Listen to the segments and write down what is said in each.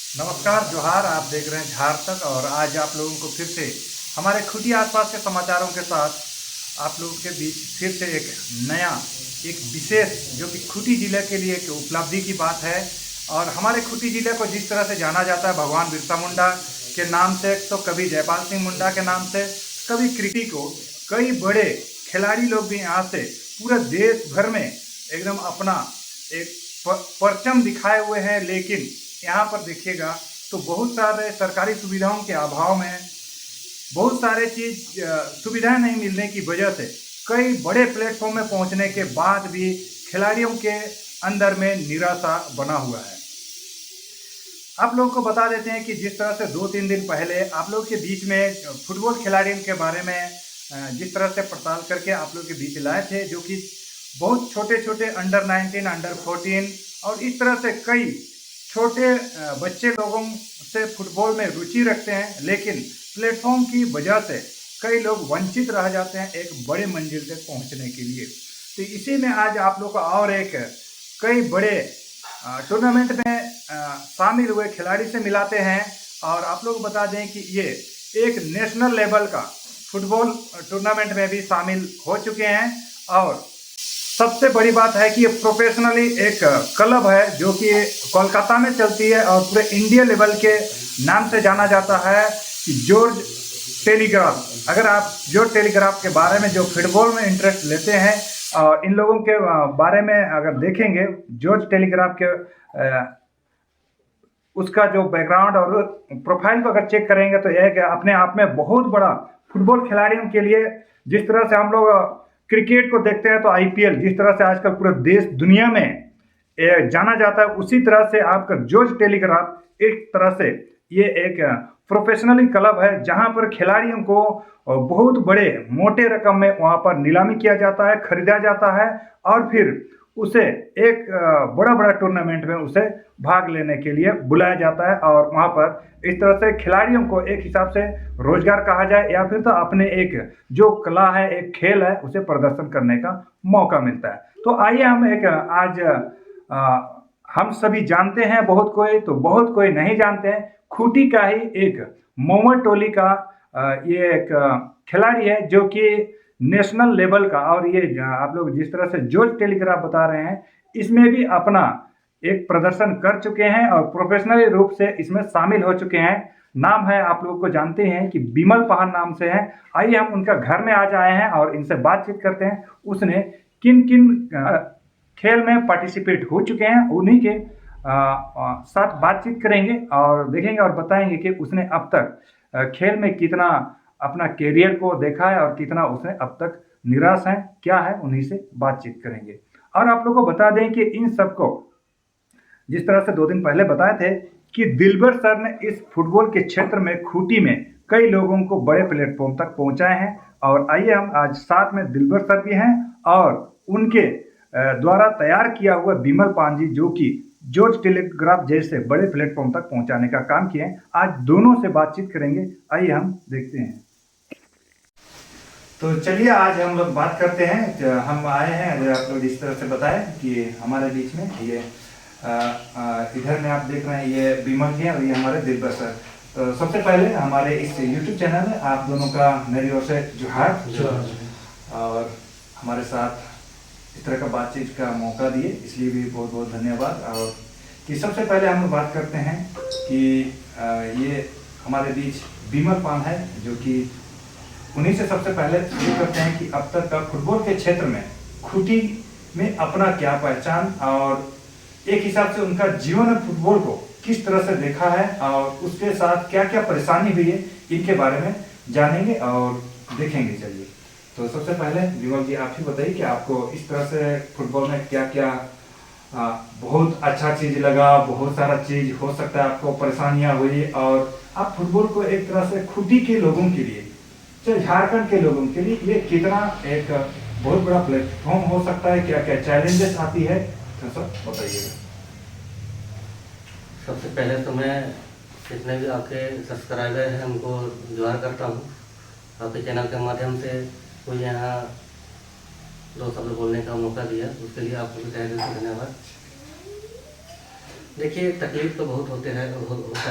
नमस्कार जोहार। आप देख रहे हैं झार तक और आज आप लोगों को फिर से हमारे खुटी आसपास के समाचारों के साथ आप लोगों के बीच फिर से एक नया एक विशेष जो कि खुटी जिले के लिए एक उपलब्धि की बात है। और हमारे खुटी जिले को जिस तरह से जाना जाता है भगवान बिरसा मुंडा के नाम से, तो कभी जयपाल सिंह मुंडा के नाम से, कभी कृति को कई बड़े खिलाड़ी लोग भी यहाँ से पूरे देश भर में एकदम अपना एक परचम दिखाए हुए हैं। लेकिन यहाँ पर देखिएगा तो बहुत सारे सरकारी सुविधाओं के अभाव में, बहुत सारे सुविधाएं नहीं मिलने की वजह से कई बड़े प्लेटफॉर्म में पहुंचने के बाद भी खिलाड़ियों के अंदर में निराशा बना हुआ है। आप लोगों को बता देते हैं कि जिस तरह से 2-3 दिन पहले आप लोग के बीच में फुटबॉल खिलाड़ियों के बारे में जिस तरह से पड़ताल करके आप लोग के बीच लाए थे, जो कि बहुत छोटे छोटे अंडर 19, अंडर 14 और इस तरह से कई छोटे बच्चे लोगों से फुटबॉल में रुचि रखते हैं, लेकिन प्लेटफॉर्म की वजह से कई लोग वंचित रह जाते हैं एक बड़े मंजिल तक पहुंचने के लिए। तो इसी में आज आप लोग को और एक कई बड़े टूर्नामेंट में शामिल हुए खिलाड़ी से मिलाते हैं और आप लोग बता दें कि ये एक नेशनल लेवल का फुटबॉल टूर्नामेंट में भी शामिल हो चुके हैं। और सबसे बड़ी बात है कि ये प्रोफेशनली एक क्लब है जो कि कोलकाता में चलती है और पूरे इंडिया लेवल के नाम से जाना जाता है कि जॉर्ज टेलीग्राफ। अगर आप जॉर्ज टेलीग्राफ के बारे में जो फुटबॉल में इंटरेस्ट लेते हैं और इन लोगों के बारे में अगर देखेंगे, जॉर्ज टेलीग्राफ के उसका जो बैकग्राउंड और प्रोफाइल को अगर चेक करेंगे तो यह है कि अपने आप में बहुत बड़ा फुटबॉल खिलाड़ियों के लिए, जिस तरह से हम लोग क्रिकेट को देखते हैं तो आईपीएल जिस तरह से आजकल पूरे देश दुनिया में जाना जाता है, उसी तरह से आपका जॉर्ज टेलीग्राफ एक तरह से ये एक प्रोफेशनली क्लब है जहां पर खिलाड़ियों को बहुत बड़े मोटे रकम में वहां पर नीलामी किया जाता है, खरीदा जाता है और फिर उसे एक बड़ा बड़ा टूर्नामेंट में उसे भाग लेने के लिए बुलाया जाता है। और वहां पर इस तरह से खिलाड़ियों को एक हिसाब से रोजगार कहा जाए या फिर तो अपने एक जो कला है, एक खेल है, उसे प्रदर्शन करने का मौका मिलता है। तो आइए हम एक आज हम सभी जानते हैं, बहुत कोई तो बहुत कोई नहीं जानते हैं, खूटी का ही एक मोहम्मद टोली का ये एक खिलाड़ी है जो कि नेशनल लेवल का, और ये आप लोग जिस तरह से जॉर्ज टेलीग्राफ बता रहे हैं इसमें भी अपना एक प्रदर्शन कर चुके हैं और प्रोफेशनली रूप से इसमें शामिल हो चुके हैं। नाम है, आप लोग को जानते हैं कि बिमल पहाड़ नाम से है। आइए हम उनका घर में आज आए हैं और इनसे बातचीत करते हैं, उसने किन किन खेल में पार्टिसिपेट हो चुके हैं, उन्हीं के साथ बातचीत करेंगे और देखेंगे और बताएंगे कि उसने अब तक खेल में कितना अपना कैरियर को देखा है और कितना उसने अब तक निराश है, क्या है, उन्हीं से बातचीत करेंगे। और आप लोग को बता दें कि इन सबको जिस तरह से 2 दिन पहले बताए थे कि दिलबर सर ने इस फुटबॉल के क्षेत्र में खूटी में कई लोगों को बड़े प्लेटफॉर्म तक पहुंचाए हैं। और आइए हम आज साथ में दिलबर सर भी हैं और उनके द्वारा तैयार किया हुआ बिमल पांजी जो कि जॉर्ज टेलीग्राफ जैसे बड़े प्लेटफॉर्म तक पहुंचाने का काम किए हैं, आज दोनों से बातचीत करेंगे। आइए हम देखते हैं। तो चलिए आज हम लोग बात करते हैं। हम आए हैं, अगर आप लोग इस तरह से बताएं कि हमारे बीच में ये इधर में आप देख रहे हैं ये बिमल जी और ये हमारे दिलबर सर। तो सबसे पहले हमारे इस यूट्यूब चैनल में आप दोनों का मेरी ओर से जोहार और हमारे साथ इस तरह का बातचीत का मौका दिए, इसलिए भी बहुत बहुत धन्यवाद। और कि सबसे पहले हम बात करते हैं कि ये हमारे बीच बिमल पान है जो कि उन्हीं से सबसे पहले शुरू करते हैं कि अब तक का फुटबॉल के क्षेत्र में खूटी में अपना क्या पहचान और एक हिसाब से उनका जीवन फुटबॉल को किस तरह से देखा है और उसके साथ क्या क्या परेशानी हुई है, इनके बारे में जानेंगे और देखेंगे। चलिए, तो सबसे पहले विमल जी आप ही बताइए कि आपको इस तरह से फुटबॉल में क्या क्या बहुत अच्छा चीज लगा, बहुत सारा चीज हो सकता है आपको परेशानियां हुई, और आप फुटबॉल को एक तरह से खूटी के लोगों के लिए, चाहे झारखंड के लोगों के लिए ये कितना एक बहुत बड़ा प्लेटफॉर्म हो सकता है, क्या क्या चैलेंजेस आती है, तो सब बताइएगा। सबसे पहले तो मैं जितने भी आपके सब्सक्राइबर हैं उनको जोहार करता हूँ। आपके चैनल के माध्यम से कोई यहाँ 2 शब्द बोलने का मौका दिया, उसके लिए आपको भी तहे दिल से धन्यवाद। देखिए तकलीफ तो बहुत होता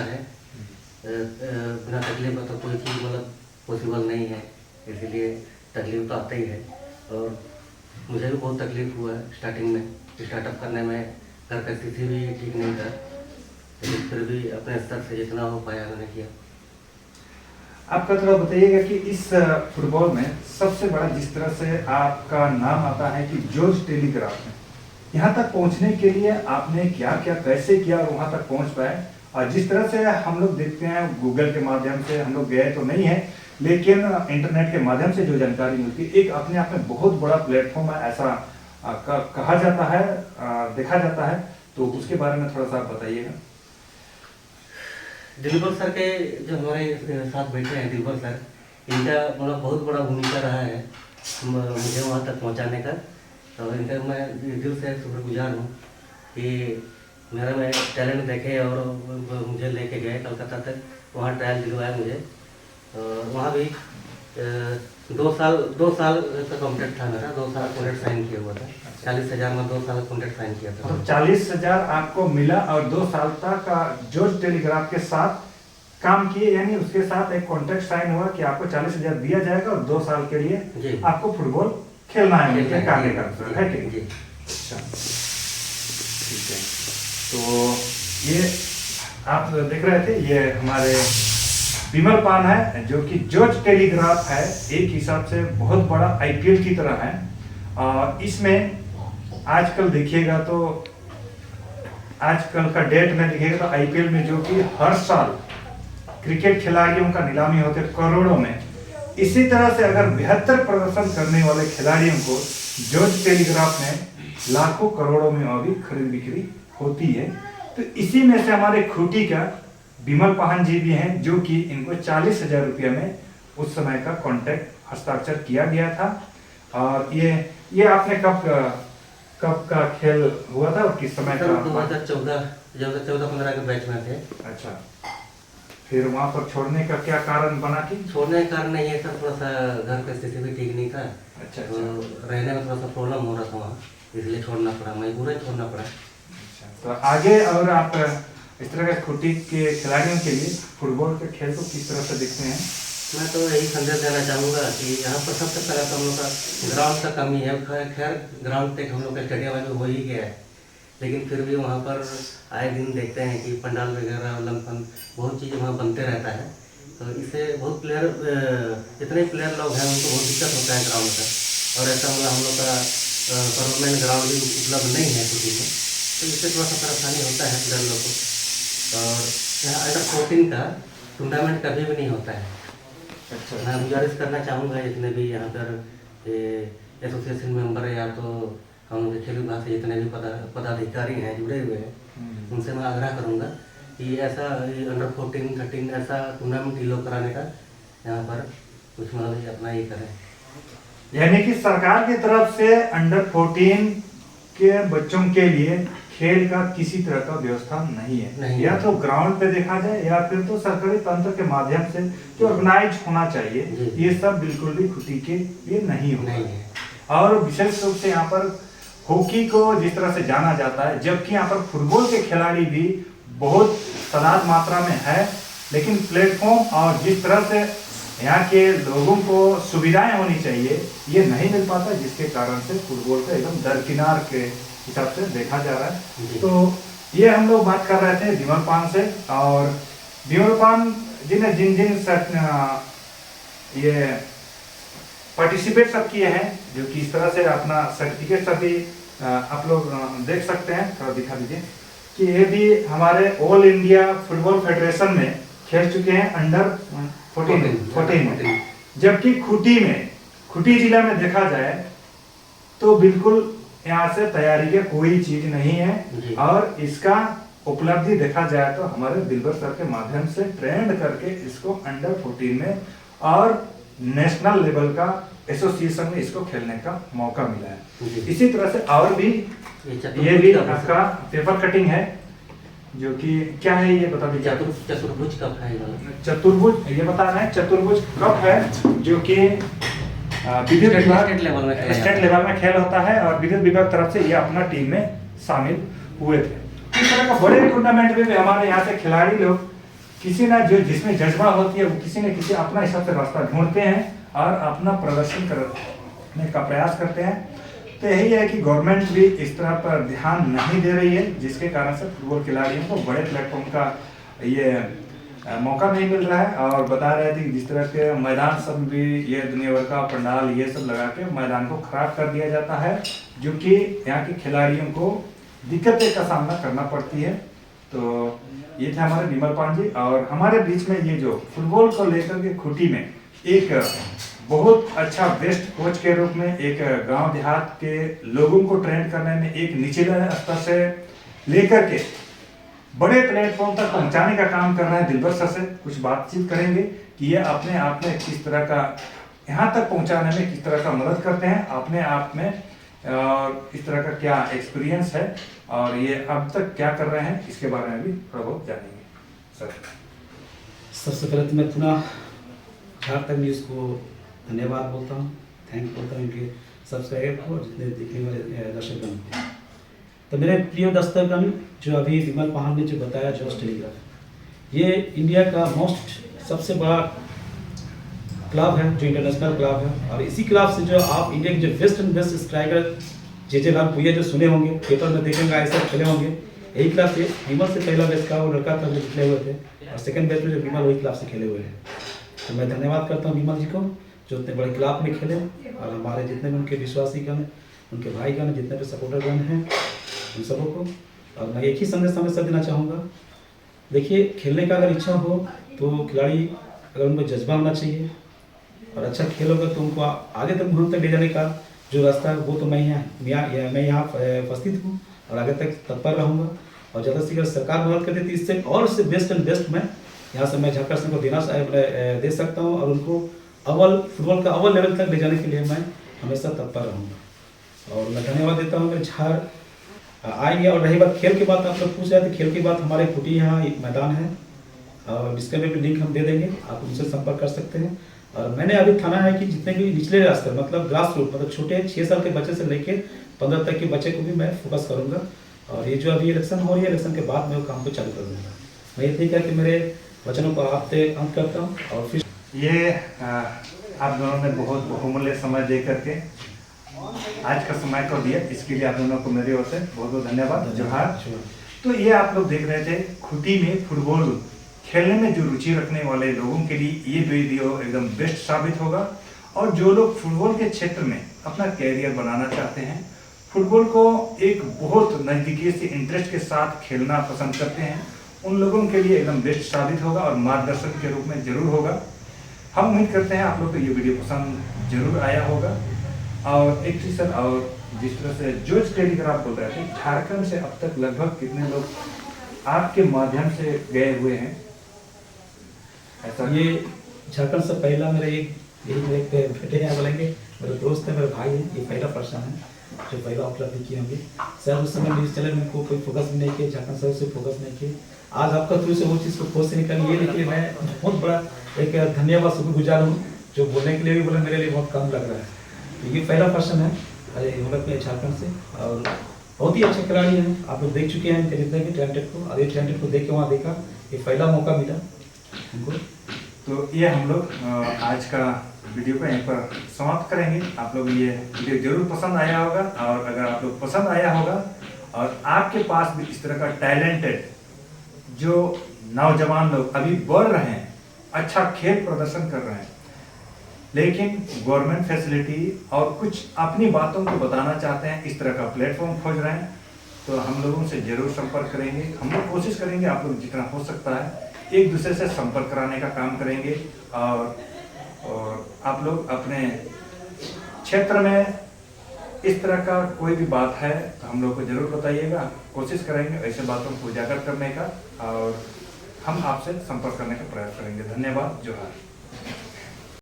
है। बिना तकलीफ का तो कोई चीज़ मतलब पॉसिबल नहीं है, इसीलिए तकलीफ तो आता ही है। और मुझे भी बहुत तकलीफ हुआ है स्टार्टिंग में, स्टार्टअप करने में। घर का स्थिति भी ठीक नहीं था, लेकिन फिर भी अपने स्तर से जितना हो पाया मैंने किया। आपका थोड़ा बताइएगा कि इस फुटबॉल में सबसे बड़ा जिस तरह से आपका नाम आता है कि जॉर्ज टेलीग्राफ में, यहाँ तक पहुँचने के लिए आपने क्या क्या कैसे किया और वहाँ तक पहुँच पाए? और जिस तरह से हम लोग देखते हैं गूगल के माध्यम से, हम लोग गए तो नहीं है लेकिन इंटरनेट के माध्यम से जो जानकारी मिलती है, एक अपने आप में बहुत बड़ा प्लेटफॉर्म है ऐसा कहा जाता है, देखा जाता है, तो उसके बारे में थोड़ा सा आप बताइएगा। दिलबर सर के जो हमारे साथ बैठे हैं, दिलबर सर, इनका मतलब बहुत बड़ा भूमिका रहा है मुझे वहाँ तक पहुँचाने का। तो इनका मैं दिल से शुक्रगुजार हूँ कि मेरा में टैलेंट देखे और मुझे लेके गए कलकत्ता तक, वहाँ ट्रायल दिलवाया मुझे। वहाँ भी 2 साल का कॉन्ट्रैक्ट था मेरा, 2 साल कॉन्ट्रैक्ट साइन किया हुआ था। 40,000 में 2 साल कॉन्ट्रैक्ट साइन किया था। तो 40,000 आपको मिला और 2 साल तक जॉर्ज टेलीग्राफ के साथ काम किए, यानी उसके साथ एक कॉन्ट्रैक्ट साइन हुआ कि आपको 40,000 दिया जाएगा और 2 साल के लिए आपको फुटबॉल खेलना है, मिलकर कार्य करना है कि? अच्छा, ठीक है। तो ये आप देख रहे थे, ये हमारे विमल पान है जो कि जॉर्ज टेलीग्राफ है, एक हिसाब से बहुत बड़ा आईपीएल की तरह है। और इसमें आजकल देखिएगा तो आजकल का डेट में देखिएगा तो आईपीएल में जो कि हर साल क्रिकेट खिलाड़ियों का नीलामी होते करोड़ों में, इसी तरह से अगर बेहतर प्रदर्शन करने वाले खिलाड़ियों को जॉर्ज टेलीग्राफ में लाखों करोड़ों में अभी खरीद बिक्री होती है। तो इसी में से हमारे खूंटी का विमल पाहन जी भी हैं जो कि इनको 40,000 रुपये में उस समय का कॉन्ट्रैक्ट हस्ताक्षर किया गया था। और ये आपने कब का खेल हुआ था और किस समय का? 2014-15 के बैच में थे। अच्छा, फिर वहाँ पर छोड़ने का क्या कारण बना कि? छोड़ने का कारण नहीं है सर, थोड़ा सा घर की स्थिति भी ठीक नहीं था। अच्छा, तो रहने में थोड़ा सा प्रॉब्लम हो रहा था वहाँ, इसलिए छोड़ना पड़ा, मजबूर है छोड़ना पड़ा। अच्छा, तो आगे और आप इस तरह के खूंटी के खिलाड़ियों के लिए फुटबॉल के खेल को किस तरह से देखते हैं? मैं तो यही संदेश देना चाहूँगा कि यहाँ पर सबसे पहले तो हम लोग का ग्राउंड का कमी है। खैर ग्राउंड तक हम लोग का स्टेडियम में हो ही गया है, लेकिन फिर भी वहाँ पर आए दिन देखते हैं कि पंडाल वगैरह लंपन बहुत चीज़ वहाँ बनते रहता है। तो इससे बहुत जितने प्लेयर लोग हैं उनको बहुत दिक्कत होता है ग्राउंड का। और ऐसा मतलब हम लोग का परमानेंट ग्राउंड भी उपलब्ध नहीं है खूंटी में, तो इससे थोड़ा सा परेशानी होता है प्लेयर लोग को। और यहाँ अंडर 14 का टूर्नामेंट कभी भी नहीं होता है। अच्छा, मैं गुजारिश करना चाहूँगा जितने भी यहाँ पर एसोसिएशन मेंबर है या तो हम लोग खेल विभाग से जितने भी पदाधिकारी हैं जुड़े हुए हैं, उनसे मैं आग्रह करूँगा कि ऐसा अंडर 14, 13 ऐसा टूर्नामेंट लोग कराने का यहाँ पर कुछ मतलब अपना ही करें। यानी कि सरकार की तरफ से अंडर 14 के बच्चों के लिए खेल का किसी तरह का व्यवस्था नहीं है, या तो ग्राउंड पे देखा जाए या फिर तो सरकारी तंत्र के माध्यम से जो ऑर्गेनाइज होना चाहिए, ये सब बिल्कुल भी खूंटी के लिए नहीं होगा। और विशेष रूप से यहाँ पर हॉकी को जिस तरह से जाना जाता है, जबकि यहाँ पर फुटबॉल के खिलाड़ी भी बहुत तादाद मात्रा में है, लेकिन प्लेटफॉर्म और जिस तरह से यहाँ के लोगों को सुविधाएं होनी चाहिए ये नहीं मिल पाता, जिसके कारण से फुटबॉल को एकदम दरकिनार के हिसाब से देखा जा रहा है। तो ये हम लोग बात कर रहे थे विमल पान से, और विमल पान जी ने जिन ये पार्टिसिपेट सब किए हैं, जो कि इस तरह से अपना सर्टिफिकेट सभी आप लोग देख सकते हैं, थोड़ा दिखा दीजिए कि ये भी हमारे ऑल इंडिया फुटबॉल फेडरेशन में खेल चुके हैं अंडर 14 में। जबकि खूंटी जिला में देखा जाए तो बिल्कुल यहाँ से तैयारी के कोई चीज नहीं है, और इसका उपलब्धि देखा जाए तो हमारे दिलबर सर के माध्यम से ट्रेंड करके इसको अंडर 14 में और नेशनल लेवल का एसोसिएशन में इसको खेलने का मौका मिला है। इसी तरह से और भी ये भी आपका पेपर कटिंग है, जो कि क्या है ये बता दीजिए। चतुर्भुज कप है, चतुर्भुज ये बता रहे हैं, चतुर्भुज कप है जो कि विद्युत विभाग स्टेट लेवल में खेल होता है, और विद्युत विभाग तरफ से ये अपना टीम में शामिल हुए थे। इस तरह का बड़े टूर्नामेंट में भी हमारे यहाँ से खिलाड़ी लोग किसी ना जो जिसमें जज्बा होती है वो किसी न किसी अपना हिसाब से रास्ता ढूंढते हैं और अपना प्रदर्शन करने का प्रयास करते हैं। तो यही है कि गवर्नमेंट भी इस तरह पर ध्यान नहीं दे रही है, जिसके कारण से फुटबॉल खिलाड़ियों को बड़े प्लेटफॉर्म का ये मौका नहीं मिल रहा है। और बता रहे थे कि जिस तरह के मैदान सब भी ये दुनिया भर का पंडाल ये सब लगा के मैदान को खराब कर दिया जाता है, जो कि यहाँ के खिलाड़ियों को दिक्कतें का सामना करना पड़ती है। तो ये थे हमारे विमल पान जी, और हमारे बीच में ये जो फुटबॉल को लेकर के खूंटी में एक बहुत अच्छा बेस्ट कोच के रूप में एक गांव देहात के लोगों को ट्रेन करने में एक निचले स्तर से लेकर के बड़े प्लेटफॉर्म तक पहुंचाने का काम कर रहे हैं दिलबर सर से कुछ बातचीत करेंगे कि ये अपने आप में किस तरह का यहाँ तक पहुंचाने में किस तरह का मदद करते हैं अपने आप में, और इस तरह का क्या एक्सपीरियंस है और ये अब तक क्या कर रहे हैं, इसके बारे में भी थोड़ा बहुत जानेंगे। सर सबसे पहले तो मैं पुनः झारखंड न्यूज़ को धन्यवाद बोलता हूँ, थैंक बोलता हूँ इनके सब्सक्राइबर को और जितने देखने वाले दर्शकगण को। तो मेरे प्रिय दर्शकगण, जो अभी विमल पाहन ने जो बताया जॉस टेलीग्राफ, ये इंडिया का सबसे बड़ा क्लब है, जो इंटरनेशनल क्लब है। और इसी क्लब से जो आप इंडिया के जो बेस्ट एंड बेस्ट स्ट्राइकर जे लाल भुइया जो सुने होंगे, पेपर में देखेंगे ऐसे खेले होंगे, यही क्लब से विमल से पहला मैच का वो लड़का था जो खेले हुए थे, और सेकंड मैच में जो विमल वही क्लब से खेले हुए हैं। तो मैं धन्यवाद करता हूँ विमल जी को, जो इतने बड़े क्लब में खेले, और हमारे जितने भी उनके विश्वासीगण, उनके भाईगण, जितने भी सपोर्टरगण हैं, उन सबों को। और मैं एक ही संदेश हमेशा देना चाहूँगा, देखिए खेलने का अगर इच्छा हो तो खिलाड़ी अगर उनको जज्बा होना चाहिए, और अच्छा खेल होगा तो उनको आगे तक मुकाम तक ले जाने का जो रास्ता है वो तो मैं यहाँ उपस्थित हूँ और आगे तक तत्पर रहूँगा। और ज़्यादा से ज़्यादा सरकार मदद कर देती इससे और उससे बेस्ट एंड बेस्ट मैं यहाँ से मैं झारखंड सिंह को दे सकता हूँ, और उनको फुटबॉल का अव्वल लेवल तक ले जाने के लिए मैं हमेशा तत्पर रहूँगा। और मैं धन्यवाद देता हूँ कि झार आएंगे। और रही बात खेल की बात, आप लोग पूछ रहे थे, खेल की बात, हमारे खूंटी यहाँ एक मैदान है और इसका भी लिंक हम दे देंगे, आप उनसे संपर्क कर सकते हैं। और मैंने अभी ठाना है कि जितने भी निचले रास्ते मतलब ग्रास रूट मतलब छोटे 6 साल के बच्चे से लेके 15 तक के बच्चे को भी मैं फोकस करूंगा। और ये जो अभी इलेक्शन हो रही है, इलेक्शन के बाद मैं वो काम को चालू करूंगा। मैं ये नहीं करके मेरे वचनों को आपसे अंत करता हूँ। और फिर ये आप दोनों ने बहुत बहुमूल्य समय दे करके आज का समय को दिया, इसके लिए आप दोनों को मेरी ओर से बहुत बहुत धन्यवाद, जोहार। तो ये आप लोग देख रहे थे खूंटी में फुटबॉल खेलने में जो रुचि रखने वाले लोगों के लिए ये वीडियो एकदम बेस्ट साबित होगा। और जो लोग फुटबॉल के क्षेत्र में अपना कैरियर बनाना चाहते हैं, फुटबॉल को एक बहुत नज़दीकी से इंटरेस्ट के साथ खेलना पसंद करते हैं, उन लोगों के लिए एकदम बेस्ट साबित होगा और मार्गदर्शन के रूप में जरूर होगा। हम उम्मीद करते हैं आप लोग को ये वीडियो पसंद जरूर आया होगा। और एक चीज सर, और जिस तरह से जॉस टेलीग्राफ बोल रहे थे, झारखंड से अब तक लगभग कितने लोग आपके माध्यम से गए हुए हैं? ऐसा ये झारखंड से पहला मेरे एक बेटे हैं, बोलेंगे मेरे दोस्त है, मेरे भाई है, ये पहला पर्सन है जो पहला उपलब्धि किए होंगे। सर उस समय न्यूज़ चैनल में कोई फोकस भी नहीं किया, झारखंड सर से फोकस नहीं किए। आज आपका थ्रू से वो चीज़ को खोज से निकाली, ये देखिए मैं बहुत बड़ा एक धन्यवाद शुक्रगुजार हूँ, जो बोलने के लिए भी बोले मेरे लिए बहुत कम लग रहा है। तो ये पहला पर्सन है झारखंड से, और बहुत ही अच्छे खिलाड़ी हैं, आप लोग देख चुके हैं इनके जितने भी टैलेंटेड को, और ये टैलेंटेड को देख के वहाँ देखा, ये पहला मौका मिला हमको। तो ये हम लोग आज का वीडियो को यहीं पर समाप्त करेंगे। आप लोग ये वीडियो जरूर पसंद आया होगा, और अगर आप लोग पसंद आया होगा और आपके पास भी इस तरह का टैलेंटेड जो नौजवान लोग अभी बढ़ रहे हैं, अच्छा खेल प्रदर्शन कर रहे हैं, लेकिन गवर्नमेंट फैसिलिटी और कुछ अपनी बातों को बताना चाहते हैं, इस तरह का प्लेटफॉर्म खोज रहे हैं, तो हम लोगों से जरूर संपर्क करेंगे। हम लोग कोशिश करेंगे आप लोग जितना हो सकता है एक दूसरे से संपर्क कराने का काम करेंगे। और आप लोग अपने क्षेत्र में इस तरह का कोई भी बात है तो हम लोग को जरूर बताइएगा, कोशिश करेंगे ऐसे बातों को उजागर करने का, और हम आपसे संपर्क करने का प्रयास करेंगे। धन्यवाद, जोहार।